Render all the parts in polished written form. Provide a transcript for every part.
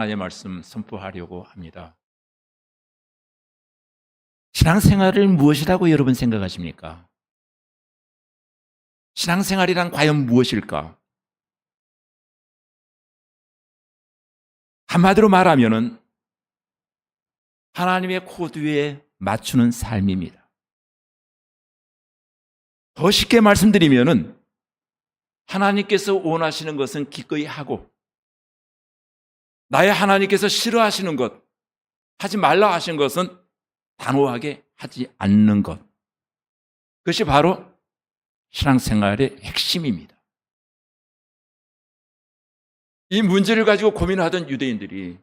하나님의 말씀 선포하려고 합니다. 신앙생활을 무엇이라고 여러분 생각하십니까? 신앙생활이란 과연 무엇일까? 한마디로 말하면은 하나님의 코드에 맞추는 삶입니다. 더 쉽게 말씀드리면은 하나님께서 원하시는 것은 기꺼이 하고 나의 하나님께서 싫어하시는 것, 하지 말라 하신 것은 단호하게 하지 않는 것. 그것이 바로 신앙생활의 핵심입니다. 이 문제를 가지고 고민하던 유대인들이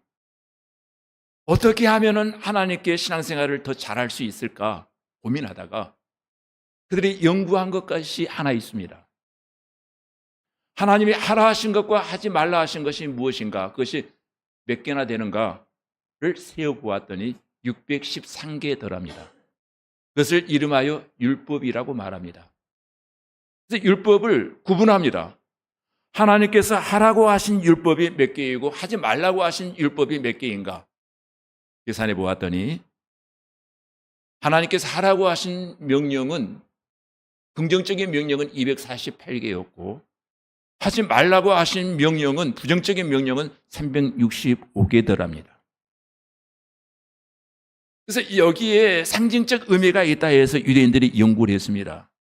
어떻게 하면은 하나님께 신앙생활을 더 잘할 수 있을까 고민하다가 그들이 연구한 것까지 하나 있습니다. 하나님이 하라 하신 것과 하지 말라 하신 것이 무엇인가, 그것이 몇 개나 되는가를 세어보았더니 613개더랍니다. 그것을 이름하여 율법이라고 말합니다. 그래서 율법을 구분합니다. 하나님께서 하라고 하신 율법이 몇 개이고 하지 말라고 하신 율법이 몇 개인가 계산해 보았더니 하나님께서 하라고 하신 명령은, 긍정적인 명령은 248개였고 하지 말라고 하신 명령은, 부정적인 명령은 365개더랍니다. 그래서 여기에 상징적 의미가 있다 해서 유대인들이 연구를 했습니다.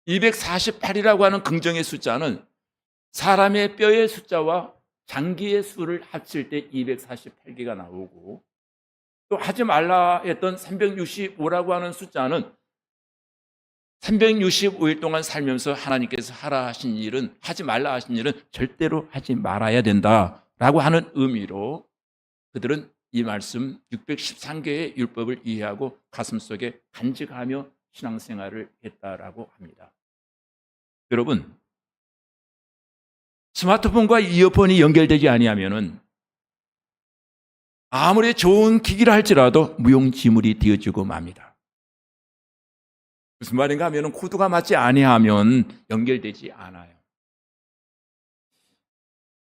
248이라고 하는 긍정의 숫자는 사람의 뼈의 숫자와 장기의 수를 합칠 때 248개가 나오고, 또 하지 말라 했던 365라고 하는 숫자는 365일 동안 살면서 하나님께서 하라 하신 일은, 하지 말라 하신 일은 절대로 하지 말아야 된다라고 하는 의미로 그들은 이 말씀 613개의 율법을 이해하고 가슴속에 간직하며 신앙생활을 했다라고 합니다. 여러분, 스마트폰과 이어폰이 연결되지 아니하면은 아무리 좋은 기기라 할지라도 무용지물이 되어지고 맙니다. 무슨 말인가 하면 코드가 맞지 아니하면 연결되지 않아요.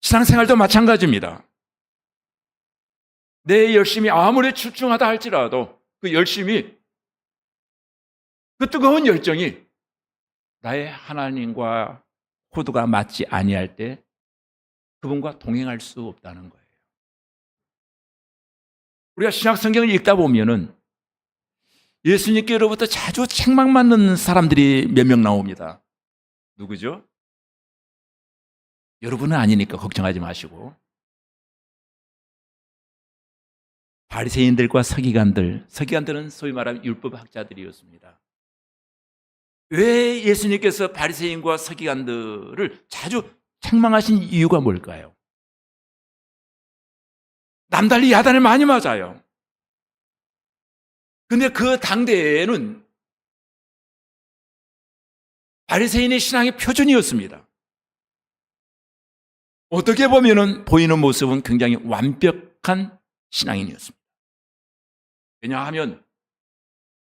신앙생활도 마찬가지입니다. 내 열심이 아무리 출중하다 할지라도 그 열심이, 그 뜨거운 열정이 나의 하나님과 코드가 맞지 아니할 때 그분과 동행할 수 없다는 거예요. 우리가 신약 성경을 읽다 보면은 예수님께로부터 자주 책망받는 사람들이 몇 명 나옵니다. 누구죠? 여러분은 아니니까 걱정하지 마시고, 바리새인들과 서기관들은 소위 말하면 율법학자들이었습니다. 왜 예수님께서 바리새인과 서기관들을 자주 책망하신 이유가 뭘까요? 남달리 야단을 많이 맞아요. 근데 그 당대에는 바리새인의 신앙의 표준이었습니다. 어떻게 보면은 보이는 모습은 굉장히 완벽한 신앙인이었습니다. 왜냐하면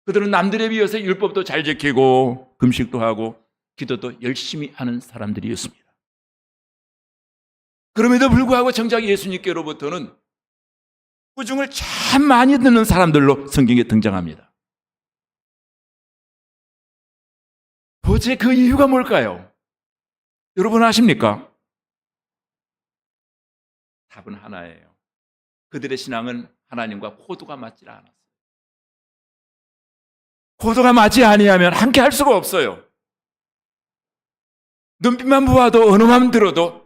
그들은 남들에 비해서 율법도 잘 지키고 금식도 하고 기도도 열심히 하는 사람들이었습니다. 그럼에도 불구하고 정작 예수님께로부터는 꾸중을 참 많이 듣는 사람들로 성경에 등장합니다. 도대체 그 이유가 뭘까요? 여러분 아십니까? 답은 하나예요. 그들의 신앙은 하나님과 코드가 맞지 않았어요. 코드가 맞지 아니하면 함께 할 수가 없어요. 눈빛만 보아도 언어만 들어도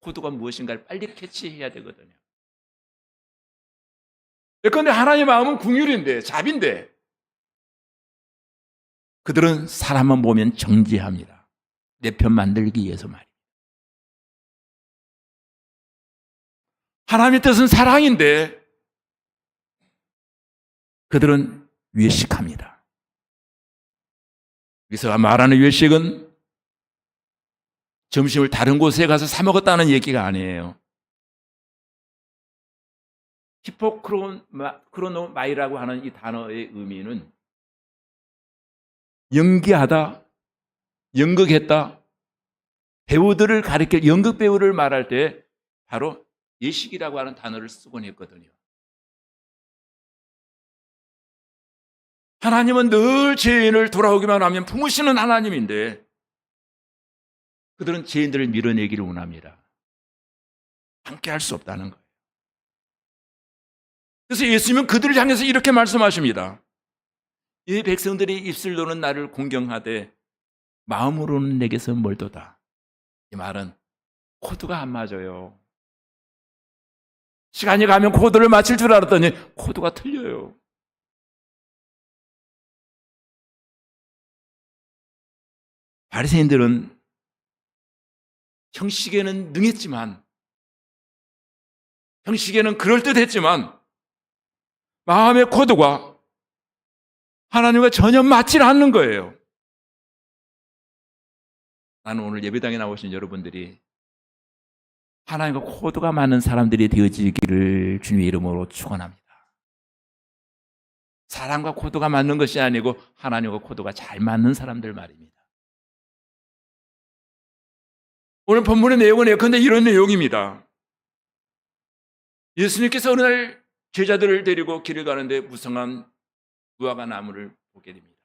코드가 무엇인가를 빨리 캐치해야 되거든요. 그런데 하나님의 마음은 긍휼인데, 자비인데 그들은 사람만 보면 정죄합니다. 내 편 만들기 위해서 말이에요. 하나님의 뜻은 사랑인데 그들은 외식합니다. 여기서 말하는 외식은 점심을 다른 곳에 가서 사 먹었다는 얘기가 아니에요. 히포크로노마이라고 하는 이 단어의 의미는 연기하다, 연극했다, 배우들을 가리켜 연극 배우를 말할 때 바로 예식이라고 하는 단어를 쓰곤 했거든요. 하나님은 늘 죄인을 돌아오기만 하면 품으시는 하나님인데 그들은 죄인들을 밀어내기를 원합니다. 함께 할 수 없다는 거예요. 그래서 예수님은 그들을 향해서 이렇게 말씀하십니다. 이 백성들이 입술로는 나를 공경하되 마음으로는 내게서 멀도다. 이 말은 코드가 안 맞아요. 시간이 가면 코드를 맞출 줄 알았더니 코드가 틀려요. 바리새인들은 형식에는 능했지만, 형식에는 그럴듯했지만 마음의 코드가 하나님과 전혀 맞지 않는 거예요. 나는 오늘 예배당에 나오신 여러분들이 하나님과 코드가 맞는 사람들이 되어지기를 주님의 이름으로 축원합니다. 사람과 코드가 맞는 것이 아니고 하나님과 코드가 잘 맞는 사람들 말입니다. 오늘 본문의 내용은 예컨대 이런 내용입니다. 예수님께서 어느 날 제자들을 데리고 길을 가는데 무성한 무화과 나무를 보게 됩니다.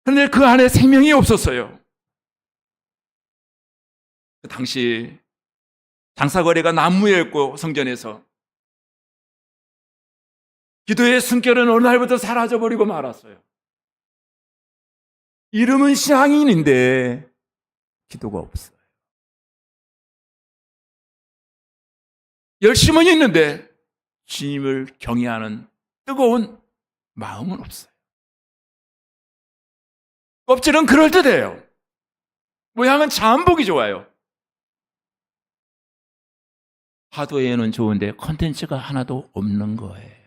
그런데 그 안에 생명이 없었어요. 그 당시 장사거리가 난무였고 성전에서 기도의 숨결은 어느 날부터 사라져버리고 말았어요. 이름은 신앙인인데 기도가 없어요. 열심은 있는데 주님을 경외하는 뜨거운 마음은 없어요. 껍질은 그럴듯해요. 모양은 참 보기 좋아요. 하드웨어는 좋은데 컨텐츠가 하나도 없는 거예요.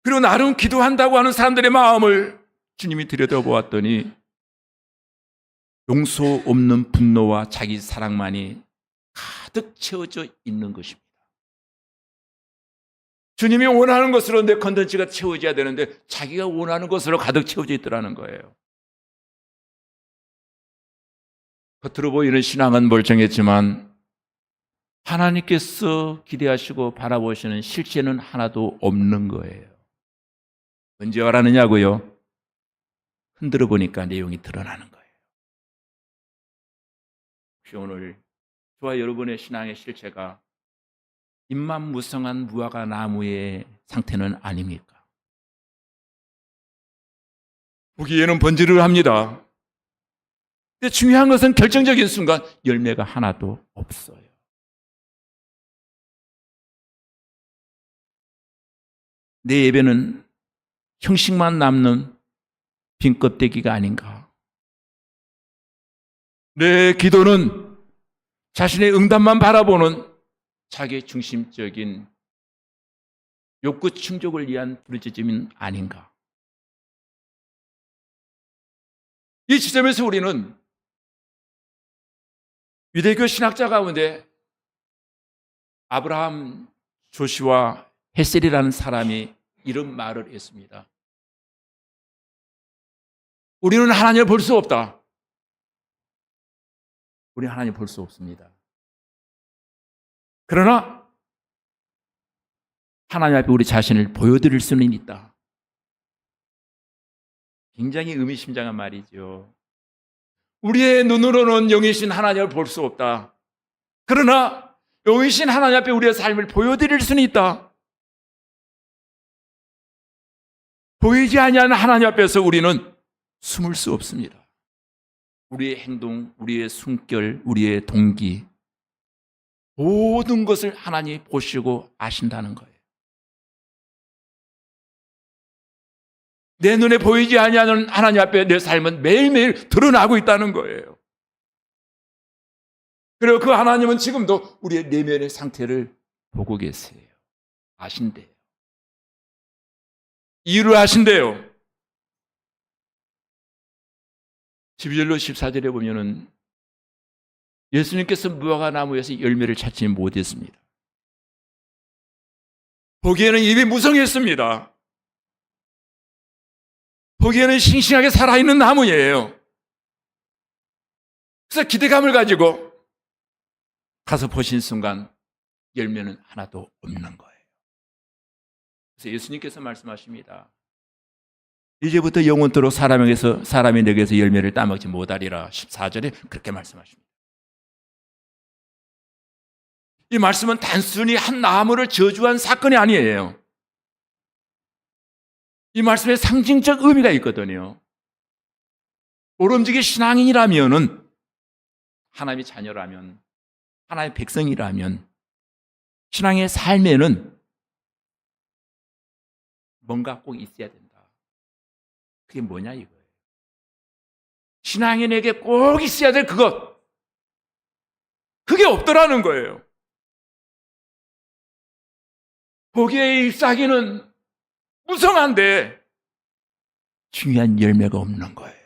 그리고 나름 기도한다고 하는 사람들의 마음을 주님이 들여다보았더니 용서 없는 분노와 자기 사랑만이 가득 채워져 있는 것입니다. 주님이 원하는 것으로 내 컨텐츠가 채워져야 되는데 자기가 원하는 것으로 가득 채워져 있더라는 거예요. 겉으로 보이는 신앙은 멀쩡했지만 하나님께서 기대하시고 바라보시는 실체는 하나도 없는 거예요. 언제 알았느냐고요? 흔들어 보니까 내용이 드러나는 거예요. 혹시 오늘 저와 여러분의 신앙의 실체가 잎만 무성한 무화과 나무의 상태는 아닙니까? 보기에는 번지를 합니다. 근데 중요한 것은 결정적인 순간 열매가 하나도 없어요. 내 예배는 형식만 남는 빈 껍데기가 아닌가? 내 기도는 자신의 응답만 바라보는 자기 중심적인 욕구 충족을 위한 부르짖음은 아닌가? 이 지점에서 우리는 유대교 신학자 가운데 아브라함 조시와 헤셀이라는 사람이 이런 말을 했습니다. 우리는 하나님을 볼 수 없다. 우리는 하나님을 볼 수 없습니다. 그러나 하나님 앞에 우리 자신을 보여드릴 수는 있다. 굉장히 의미심장한 말이죠. 우리의 눈으로는 영이신 하나님을 볼 수 없다. 그러나 영이신 하나님 앞에 우리의 삶을 보여드릴 수는 있다. 보이지 아니하는 하나님 앞에서 우리는 숨을 수 없습니다. 우리의 행동, 우리의 숨결, 우리의 동기, 모든 것을 하나님이 보시고 아신다는 거예요. 내 눈에 보이지 아니하는 하나님 앞에 내 삶은 매일매일 드러나고 있다는 거예요. 그리고 그 하나님은 지금도 우리의 내면의 상태를 보고 계세요. 아신대요. 이유를 아신대요. 12절로 14절에 보면은 예수님께서 무화과 나무에서 열매를 찾지 못했습니다. 보기에는 입이 무성했습니다. 보기에는 싱싱하게 살아있는 나무예요. 그래서 기대감을 가지고 가서 보신 순간 열매는 하나도 없는 거예요. 그래서 예수님께서 말씀하십니다. 이제부터 영원토록 사람이 내게서 열매를 따먹지 못하리라. 14절에 그렇게 말씀하십니다. 이 말씀은 단순히 한 나무를 저주한 사건이 아니에요. 이 말씀에 상징적 의미가 있거든요. 오름지기 신앙인이라면은, 하나님의 자녀라면, 하나님의 백성이라면 신앙의 삶에는 뭔가 꼭 있어야 된다. 그게 뭐냐 이거예요. 신앙인에게 꼭 있어야 될 그것, 그게 없더라는 거예요. 보기에 잎사귀는 무성한데 중요한 열매가 없는 거예요.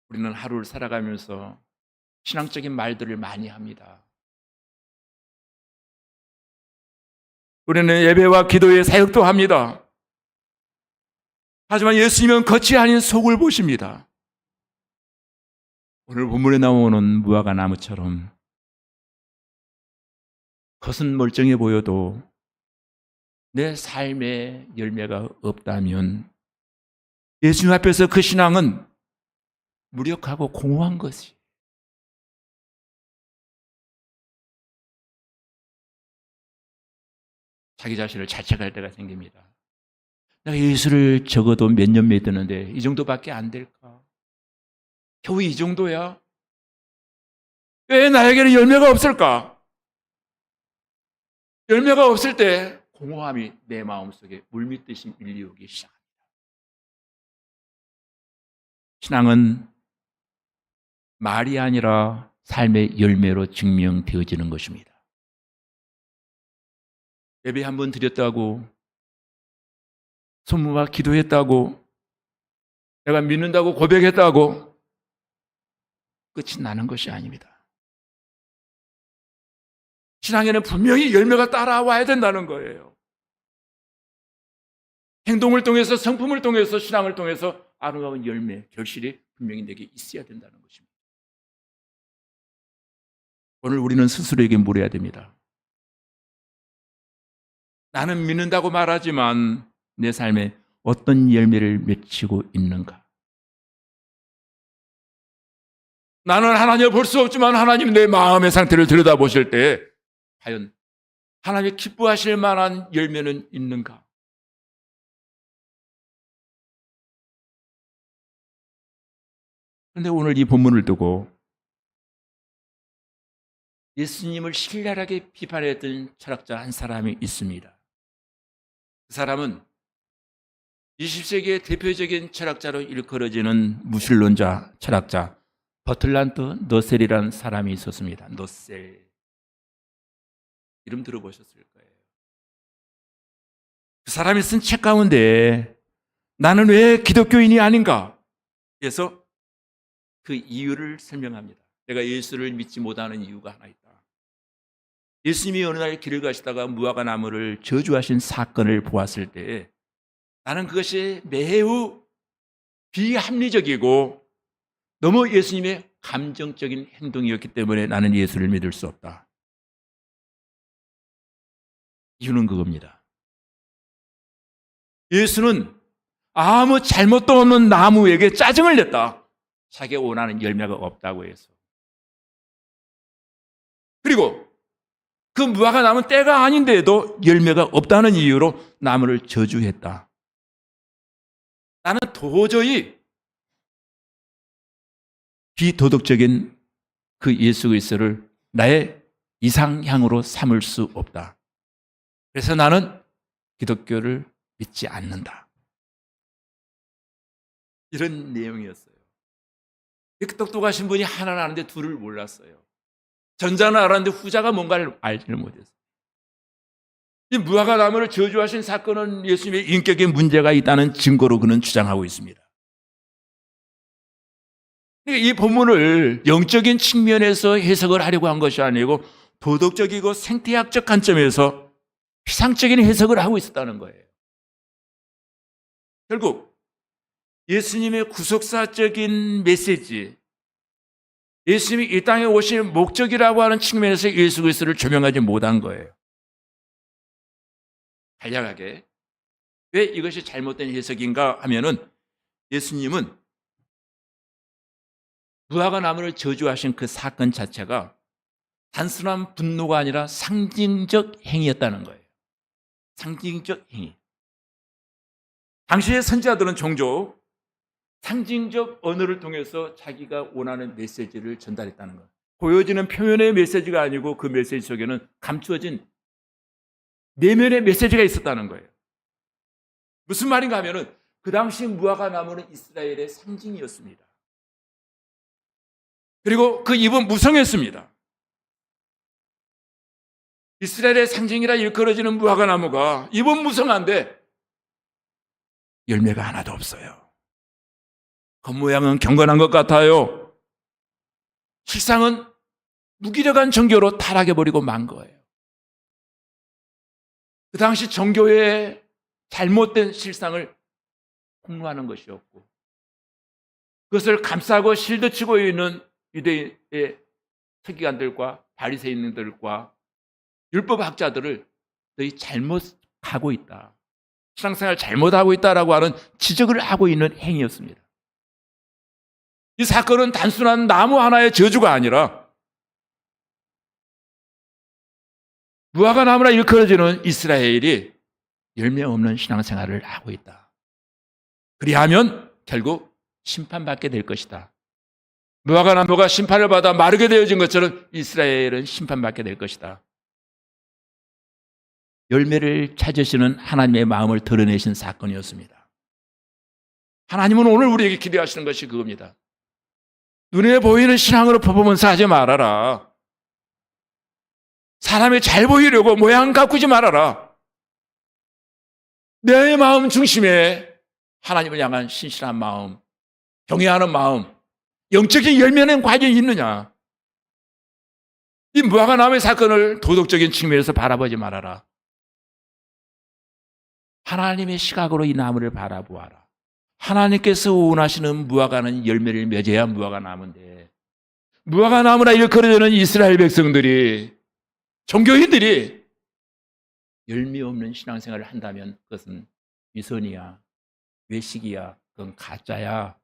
우리는 하루를 살아가면서 신앙적인 말들을 많이 합니다. 우리는 예배와 기도의 사역도 합니다. 하지만 예수님은 겉이 아닌 속을 보십니다. 오늘 본문에 나오는 무화과 나무처럼 겉은 멀쩡해 보여도 내 삶에 열매가 없다면 예수님 앞에서 그 신앙은 무력하고 공허한 것이. 자기 자신을 자책할 때가 생깁니다. 내가 예수를 적어도 몇 년 믿었는데 이 정도밖에 안 될까? 겨우 이 정도야? 왜 나에게는 열매가 없을까? 열매가 없을 때 공허함이 내 마음속에 물밀듯이 밀려오기 시작합니다. 신앙은 말이 아니라 삶의 열매로 증명되어지는 것입니다. 예배 한 번 드렸다고, 손모아 기도했다고, 내가 믿는다고 고백했다고 끝이 나는 것이 아닙니다. 신앙에는 분명히 열매가 따라와야 된다는 거예요. 행동을 통해서, 성품을 통해서, 신앙을 통해서 아름다운 열매, 결실이 분명히 내게 있어야 된다는 것입니다. 오늘 우리는 스스로에게 물어야 됩니다. 나는 믿는다고 말하지만 내 삶에 어떤 열매를 맺히고 있는가? 나는 하나님을 볼 수 없지만 하나님 내 마음의 상태를 들여다보실 때 과연 하나님이 기뻐하실 만한 열매는 있는가? 그런데 오늘 이 본문을 두고 예수님을 신랄하게 비판했던 철학자 한 사람이 있습니다. 그 사람은 20세기의 대표적인 철학자로 일컬어지는 무신론자 철학자 버틀란트 너셀이라는 사람이 있었습니다. 너셀. 이름 들어보셨을 거예요. 그 사람이 쓴 책 가운데 나는 왜 기독교인이 아닌가? 그래서 그 이유를 설명합니다. 내가 예수를 믿지 못하는 이유가 하나 있다. 예수님이 어느 날 길을 가시다가 무화과 나무를 저주하신 사건을 보았을 때 나는 그것이 매우 비합리적이고 너무 예수님의 감정적인 행동이었기 때문에 나는 예수를 믿을 수 없다. 이유는 그겁니다. 예수는 아무 잘못도 없는 나무에게 짜증을 냈다. 자기가 원하는 열매가 없다고 해서. 그리고 그 무화과 나무는 때가 아닌데도 열매가 없다는 이유로 나무를 저주했다. 나는 도저히 비도덕적인 그 예수 그리스도를 나의 이상향으로 삼을 수 없다. 그래서 나는 기독교를 믿지 않는다. 이런 내용이었어요. 이렇게 똑똑하신 분이 하나는 아는데 둘을 몰랐어요. 전자는 알았는데 후자가 뭔가를 알지를 못했어요. 이 무화과 나무를 저주하신 사건은 예수님의 인격에 문제가 있다는 증거로 그는 주장하고 있습니다. 이 본문을 영적인 측면에서 해석을 하려고 한 것이 아니고 도덕적이고 생태학적 관점에서 피상적인 해석을 하고 있었다는 거예요. 결국 예수님의 구속사적인 메시지, 예수님이 이 땅에 오신 목적이라고 하는 측면에서 예수 그리스도를 조명하지 못한 거예요. 간략하게 왜 이것이 잘못된 해석인가 하면은 예수님은 무화과 나무를 저주하신 그 사건 자체가 단순한 분노가 아니라 상징적 행위였다는 거예요. 상징적 행위. 당시의 선지자들은 종종 상징적 언어를 통해서 자기가 원하는 메시지를 전달했다는 거예요. 보여지는 표면의 메시지가 아니고 그 메시지 속에는 감추어진 내면의 메시지가 있었다는 거예요. 무슨 말인가 하면은 그 당시 무화과 나무는 이스라엘의 상징이었습니다. 그리고 그 잎은 무성했습니다. 이스라엘의 상징이라 일컬어지는 무화과 나무가 잎은 무성한데 열매가 하나도 없어요. 겉모양은 경건한 것 같아요. 실상은 무기력한 종교로 타락해버리고 만 거예요. 그 당시 종교의 잘못된 실상을 폭로하는 것이었고 그것을 감싸고 실드치고 있는 유대의 서기관들과 바리새인들과 율법학자들을 너희 잘못하고 있다. 신앙생활 잘못하고 있다라고 하는 지적을 하고 있는 행위였습니다. 이 사건은 단순한 나무 하나의 저주가 아니라 무화과 나무라 일컬어지는 이스라엘이 열매 없는 신앙생활을 하고 있다. 그리하면 결국 심판받게 될 것이다. 무화과 나무가 심판을 받아 마르게 되어진 것처럼 이스라엘은 심판받게 될 것이다. 열매를 찾으시는 하나님의 마음을 드러내신 사건이었습니다. 하나님은 오늘 우리에게 기대하시는 것이 그겁니다. 눈에 보이는 신앙으로 퍼포먼스 하지 말아라. 사람이 잘 보이려고 모양 가꾸지 말아라. 내 마음 중심에 하나님을 향한 신실한 마음, 경외하는 마음, 영적인 열매는 과연 있느냐? 이 무화과 나무의 사건을 도덕적인 측면에서 바라보지 말아라. 하나님의 시각으로 이 나무를 바라보아라. 하나님께서 원하시는 무화과는 열매를 맺어야 무화과 나무인데 무화과 나무라 일컬어지는 이스라엘 백성들이 종교인들이 열매 없는 신앙생활을 한다면 그것은 위선이야, 외식이야, 그건 가짜야.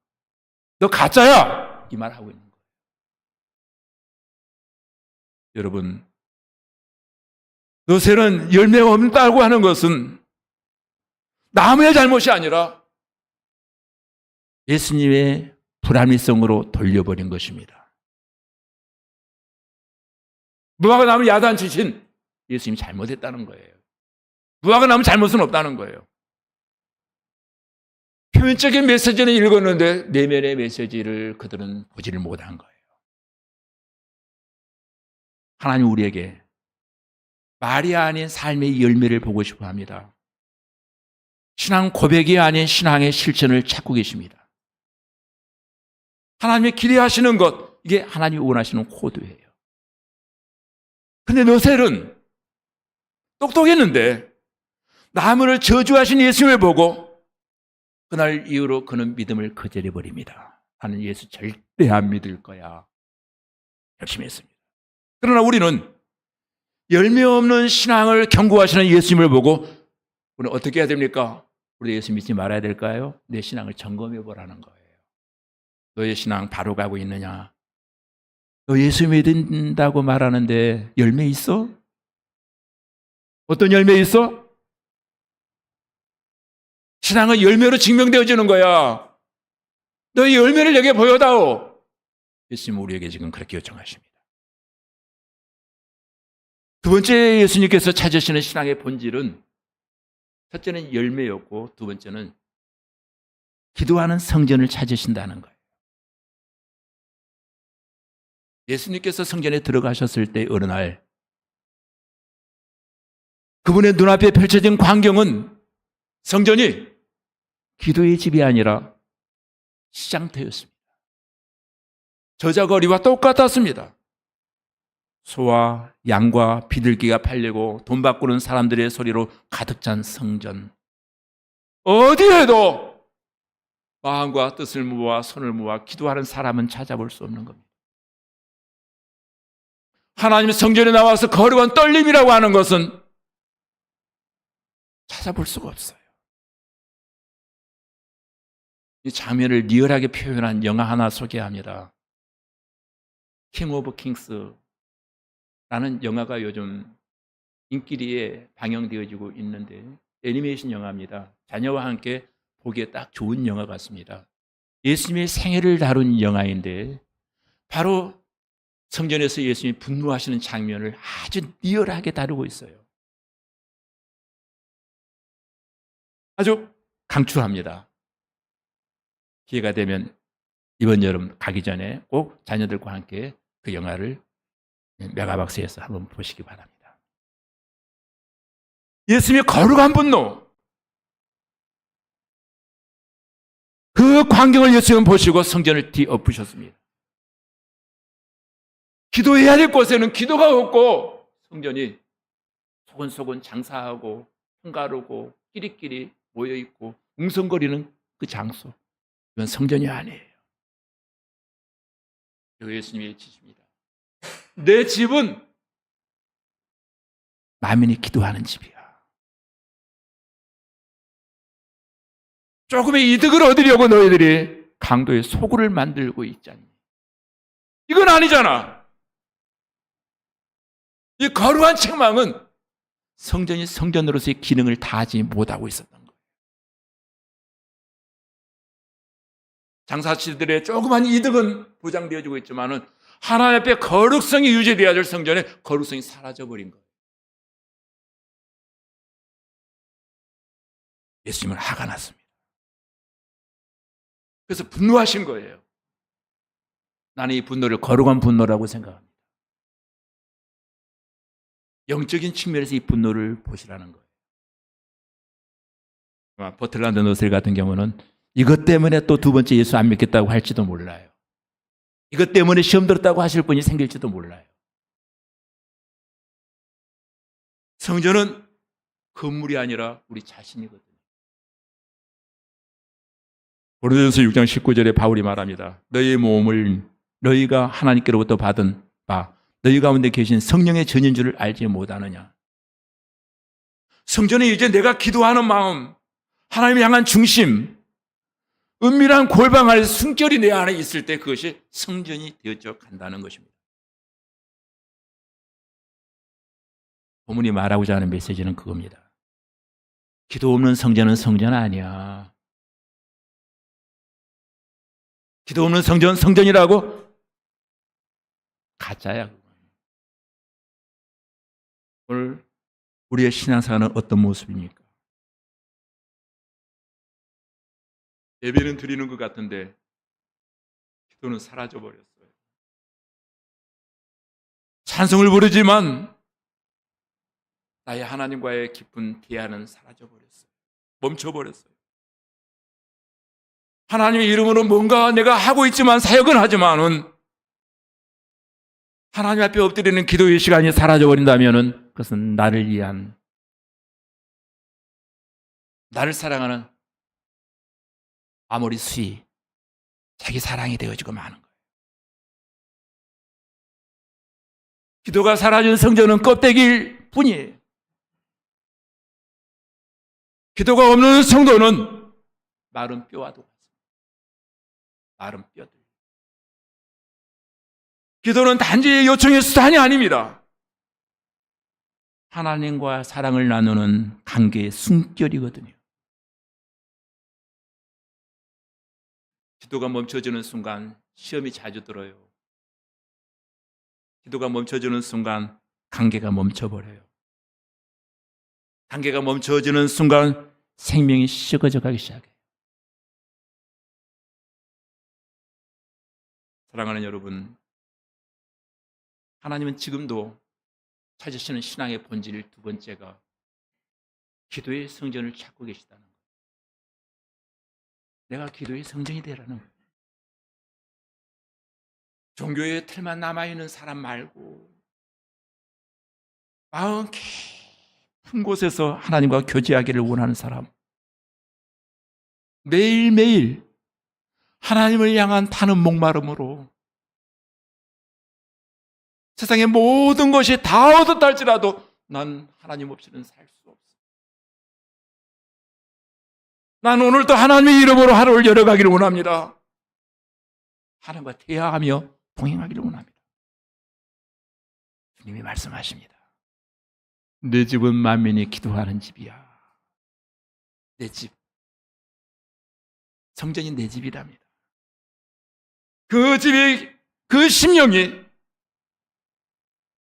너 가짜야! 이 말 하고 있는 거예요. 여러분, 너새는 열매가 없다고 하는 것은 나무의 잘못이 아니라 예수님의 불합리성으로 돌려버린 것입니다. 무화과 나무 야단치신 예수님이 잘못했다는 거예요. 무화과 나무 잘못은 없다는 거예요. 표면적인 메시지는 읽었는데 내면의 메시지를 그들은 보지를 못한 거예요. 하나님 우리에게 말이 아닌 삶의 열매를 보고 싶어 합니다. 신앙 고백이 아닌 신앙의 실천을 찾고 계십니다. 하나님이 기대하시는 것, 이게 하나님이 원하시는 코드예요. 근데 너셀은 똑똑했는데 나무를 저주하신 예수님을 보고 그날 이후로 그는 믿음을 거절해버립니다. 나는 예수 절대 안 믿을 거야. 열심히 했습니다. 그러나 우리는 열매 없는 신앙을 경고하시는 예수님을 보고 우리는 어떻게 해야 됩니까? 우리 예수 믿지 말아야 될까요? 내 신앙을 점검해 보라는 거예요. 너의 신앙 바로 가고 있느냐? 너 예수 믿는다고 말하는데 열매 있어? 어떤 열매 있어? 신앙은 열매로 증명되어지는 거야. 너의 열매를 내게 보여다오. 예수님 우리에게 지금 그렇게 요청하십니다. 두 번째 예수님께서 찾으시는 신앙의 본질은 첫째는 열매였고 두 번째는 기도하는 성전을 찾으신다는 거예요. 예수님께서 성전에 들어가셨을 때 어느 날 그분의 눈앞에 펼쳐진 광경은 성전이 기도의 집이 아니라 시장터였습니다. 저자거리와 똑같았습니다. 소와 양과 비둘기가 팔리고 돈 바꾸는 사람들의 소리로 가득 찬 성전. 어디에도 마음과 뜻을 모아 손을 모아 기도하는 사람은 찾아볼 수 없는 겁니다. 하나님 성전에 나와서 거룩한 떨림이라고 하는 것은 찾아볼 수가 없어요. 이 장면을 리얼하게 표현한 영화 하나 소개합니다. 킹 오브 킹스라는 영화가 요즘 인기리에 방영되어지고 있는데 애니메이션 영화입니다. 자녀와 함께 보기에 딱 좋은 영화 같습니다. 예수님의 생애를 다룬 영화인데 바로 성전에서 예수님이 분노하시는 장면을 아주 리얼하게 다루고 있어요. 아주 강추합니다. 기회가 되면 이번 여름 가기 전에 꼭 자녀들과 함께 그 영화를 메가박스에서 한번 보시기 바랍니다. 예수님의 거룩한 분노, 그 광경을 예수님은 보시고 성전을 뒤엎으셨습니다. 기도해야 될 곳에는 기도가 없고 성전이 소곤소곤 장사하고 흥가르고 끼리끼리 모여있고 웅성거리는 그 장소, 이건 성전이 아니에요. 예수님이 외치십니다. 내 집은 만민이 기도하는 집이야. 조금의 이득을 얻으려고 너희들이 강도의 소굴을 만들고 있잖니. 이건 아니잖아. 이 거룩한 책망은 성전이 성전으로서의 기능을 다하지 못하고 있었던 거예요. 장사치들의 조그만 이득은 보장되어지고 있지만은 하나님 앞에 거룩성이 유지되어야 될 성전의 거룩성이 사라져버린 거예요. 예수님은 화가 났습니다. 그래서 분노하신 거예요. 나는 이 분노를 거룩한 분노라고 생각합니다. 영적인 측면에서 이 분노를 보시라는 거예요. 버틀란드 너슬 같은 경우는 이것 때문에 또 두 번째 예수 안 믿겠다고 할지도 몰라요. 이것 때문에 시험 들었다고 하실 분이 생길지도 몰라요. 성전은 건물이 아니라 우리 자신이거든요. 고린도전서 6장 19절에 바울이 말합니다. 너희의 몸을 너희가 하나님께로부터 받은 바 너희 가운데 계신 성령의 전인 줄을 알지 못하느냐. 성전에 이제 내가 기도하는 마음, 하나님을 향한 중심, 은밀한 골방 안에 숨결이 내 안에 있을 때 그것이 성전이 되어져 간다는 것입니다. 본문이 말하고자 하는 메시지는 그겁니다. 기도 없는 성전은 성전 아니야. 기도 없는 성전은 성전이라고? 가짜야. 오늘 우리의 신앙생활은 어떤 모습입니까? 예배는 드리는 것 같은데 기도는 사라져버렸어요. 찬송을 부르지만 나의 하나님과의 깊은 대화는 사라져버렸어요. 멈춰버렸어요. 하나님의 이름으로 뭔가 내가 하고 있지만 사역은 하지만은 하나님 앞에 엎드리는 기도의 시간이 사라져버린다면 그것은 나를 위한, 나를 사랑하는 아모리 수위, 자기 사랑이 되어지고 마는 거예요. 기도가 사라진 성전은 껍데기일 뿐이에요. 기도가 없는 성도는 마른 뼈와도 같습니다. 마른 뼈들. 기도는 단지 요청의 수단이 아닙니다. 하나님과 사랑을 나누는 관계의 숨결이거든요. 기도가 멈춰지는 순간 시험이 자주 들어요. 기도가 멈춰지는 순간 관계가 멈춰버려요. 관계가 멈춰지는 순간 생명이 식어져 가기 시작해요. 사랑하는 여러분, 하나님은 지금도 찾으시는 신앙의 본질 두 번째가 기도의 성전을 찾고 계시다는 거예요. 내가 기도의 성전이 되라는 거예요. 종교의 틀만 남아있는 사람 말고 마음 깊은 곳에서 하나님과 교제하기를 원하는 사람, 매일매일 하나님을 향한 타는 목마름으로 세상의 모든 것이 다 얻었다 할지라도 난 하나님 없이는 살 수 없어. 난 오늘도 하나님의 이름으로 하루를 열어가기를 원합니다. 하나님과 대화하며 동행하기를 원합니다. 주님이 말씀하십니다. 내 집은 만민이 기도하는 집이야. 내 집. 성전이 내 집이랍니다. 그 집이, 그 심령이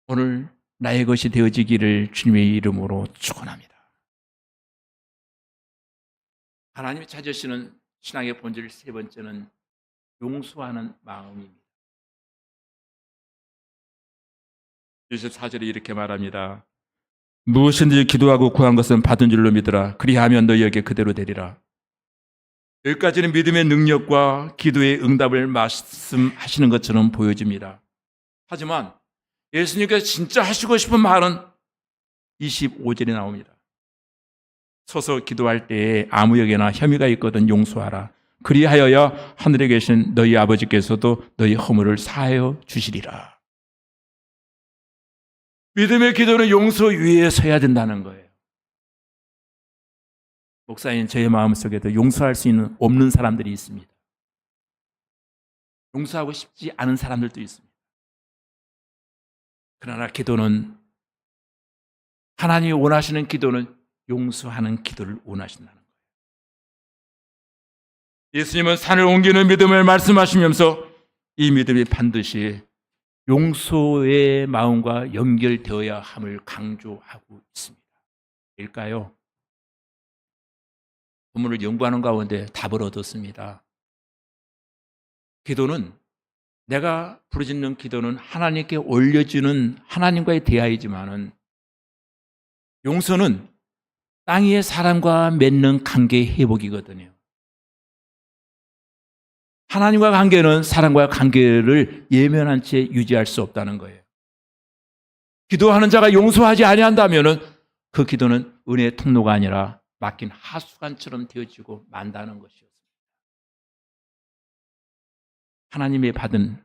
오늘 나의 것이 되어지기를 주님의 이름으로 축원합니다. 하나님이 찾으시는 신앙의 본질 세 번째는 용서하는 마음입니다. 24절에 이렇게 말합니다. 무엇인지 기도하고 구한 것은 받은 줄로 믿으라. 그리하면 너희에게 그대로 되리라. 여기까지는 믿음의 능력과 기도의 응답을 말씀하시는 것처럼 보여집니다. 하지만 예수님께서 진짜 하시고 싶은 말은 25절에 나옵니다. 서서 기도할 때에 아무에게나 혐의가 있거든 용서하라. 그리하여야 하늘에 계신 너희 아버지께서도 너희 허물을 사하여 주시리라. 믿음의 기도는 용서 위에 서야 된다는 거예요. 목사님, 저의 마음속에도 용서할 수 없는 사람들이 있습니다. 용서하고 싶지 않은 사람들도 있습니다. 그러나 기도는, 하나님이 원하시는 기도는 용서하는 기도를 원하신다는 거예요. 예수님은 산을 옮기는 믿음을 말씀하시면서 이 믿음이 반드시 용서의 마음과 연결되어야 함을 강조하고 있습니다. 일까요? 본문을 연구하는 가운데 답을 얻었습니다. 기도는, 내가 부르짖는 기도는 하나님께 올려주는 하나님과의 대화이지만은 용서는 땅 위의 사람과 맺는 관계의 회복이거든요. 하나님과 관계는 사람과의 관계를 예면한 채 유지할 수 없다는 거예요. 기도하는 자가 용서하지 아니한다면은 그 기도는 은혜의 통로가 아니라 막힌 하수관처럼 되어지고 만다는 것이었습니다. 하나님의 받은,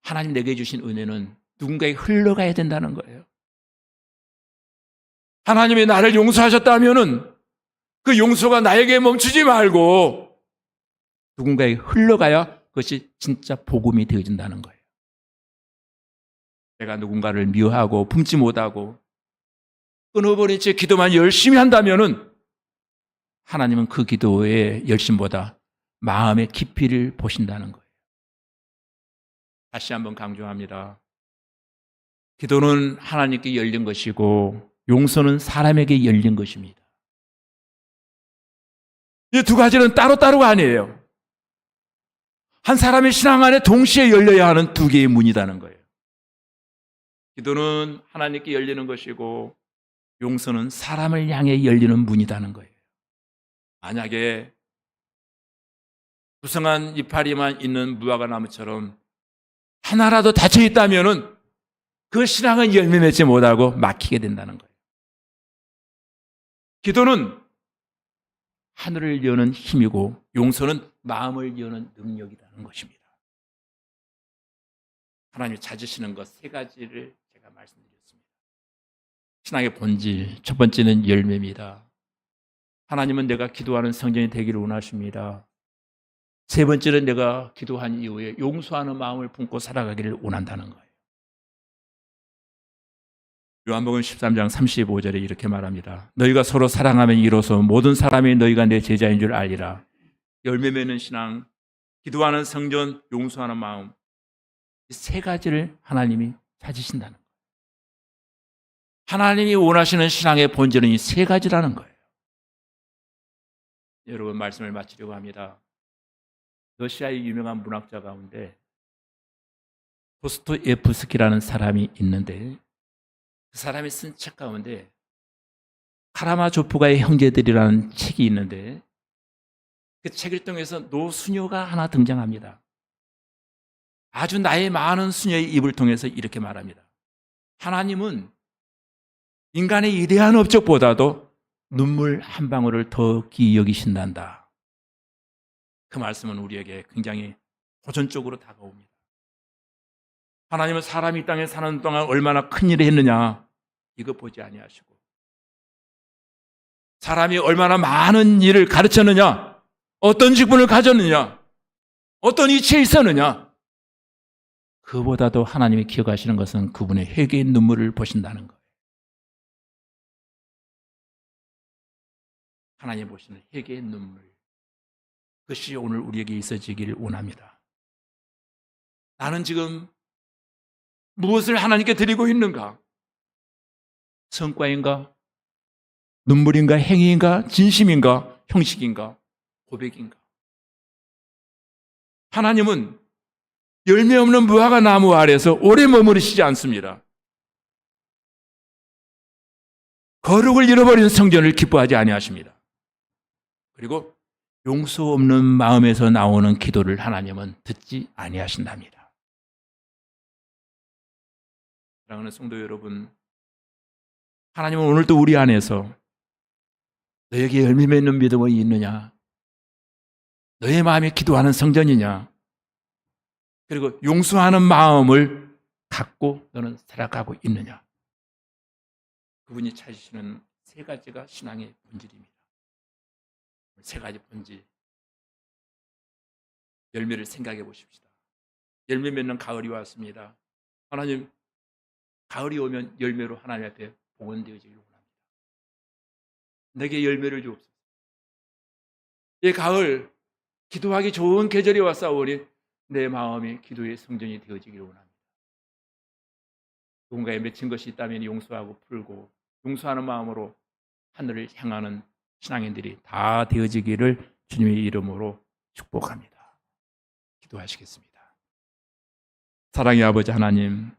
하나님 내게 주신 은혜는 누군가에 흘러가야 된다는 거예요. 하나님이 나를 용서하셨다면은 그 용서가 나에게 멈추지 말고 누군가에 흘러가야 그것이 진짜 복음이 되어진다는 거예요. 내가 누군가를 미워하고 품지 못하고 끊어버린 채 기도만 열심히 한다면은 하나님은 그 기도의 열심보다 마음의 깊이를 보신다는 거예요. 다시 한번 강조합니다. 기도는 하나님께 열린 것이고 용서는 사람에게 열린 것입니다. 이 두 가지는 따로따로가 아니에요. 한 사람의 신앙 안에 동시에 열려야 하는 두 개의 문이라는 거예요. 기도는 하나님께 열리는 것이고 용서는 사람을 향해 열리는 문이라는 거예요. 만약에 구성한 이파리만 있는 무화과 나무처럼 하나라도 닫혀 있다면은 그 신앙은 열매 맺지 못하고 막히게 된다는 거예요. 기도는 하늘을 여는 힘이고 용서는 마음을 여는 능력이라는 것입니다. 하나님이 찾으시는 것 세 가지를 제가 말씀드렸습니다. 신앙의 본질, 첫 번째는 열매입니다. 하나님은 내가 기도하는 성전이 되기를 원하십니다. 세 번째는 내가 기도한 이후에 용서하는 마음을 품고 살아가기를 원한다는 거예요. 요한복음 13장 35절에 이렇게 말합니다. 너희가 서로 사랑하면 이로써 모든 사람이 너희가 내 제자인 줄 알리라. 열매 맺는 신앙, 기도하는 성전, 용서하는 마음, 이 세 가지를 하나님이 찾으신다는 거예요. 하나님이 원하시는 신앙의 본질은 이 세 가지라는 거예요. 여러분, 말씀을 마치려고 합니다. 러시아의 유명한 문학자 가운데 도스토예프스키라는 사람이 있는데 그 사람이 쓴 책 가운데 카라마조프가의 형제들이라는 책이 있는데 그 책을 통해서 노수녀가 하나 등장합니다. 아주 나이 많은 수녀의 입을 통해서 이렇게 말합니다. 하나님은 인간의 위대한 업적보다도 눈물 한 방울을 더 귀히 여기신단다. 그 말씀은 우리에게 굉장히 도전적으로 다가옵니다. 하나님은 사람이 이 땅에 사는 동안 얼마나 큰 일을 했느냐, 이거 보지 아니하시고, 사람이 얼마나 많은 일을 가르쳤느냐, 어떤 직분을 가졌느냐, 어떤 위치에 있었느냐, 그보다도 하나님이 기억하시는 것은 그분의 회개의 눈물을 보신다는 거예요. 하나님 보시는 회개의 눈물, 그것이 오늘 우리에게 있어지기를 원합니다. 나는 지금 무엇을 하나님께 드리고 있는가? 성과인가? 눈물인가? 행위인가? 진심인가? 형식인가? 고백인가? 하나님은 열매 없는 무화과 나무 아래서 오래 머무르시지 않습니다. 거룩을 잃어버린 성전을 기뻐하지 아니하십니다. 그리고 용서 없는 마음에서 나오는 기도를 하나님은 듣지 아니하신답니다. 사랑하는 성도 여러분, 하나님은 오늘도 우리 안에서 너에게 열매 맺는 믿음이 있느냐? 너의 마음에 기도하는 성전이냐? 그리고 용서하는 마음을 갖고 너는 살아가고 있느냐? 그분이 찾으시는 세 가지가 신앙의 본질입니다. 세 가지 본질. 열매를 생각해 보십시다. 열매 맺는 가을이 왔습니다. 하나님, 가을이 오면 열매로 하나님 앞에 복원되어지기를 원합니다. 내게 열매를 주옵소서. 이 가을, 기도하기 좋은 계절이 왔사오니 내 마음이 기도의 성전이 되어지기를 원합니다. 누군가에 맺힌 것이 있다면 용서하고 풀고 용서하는 마음으로 하늘을 향하는 신앙인들이 다 되어지기를 주님의 이름으로 축복합니다. 기도하시겠습니다. 사랑의 아버지 하나님,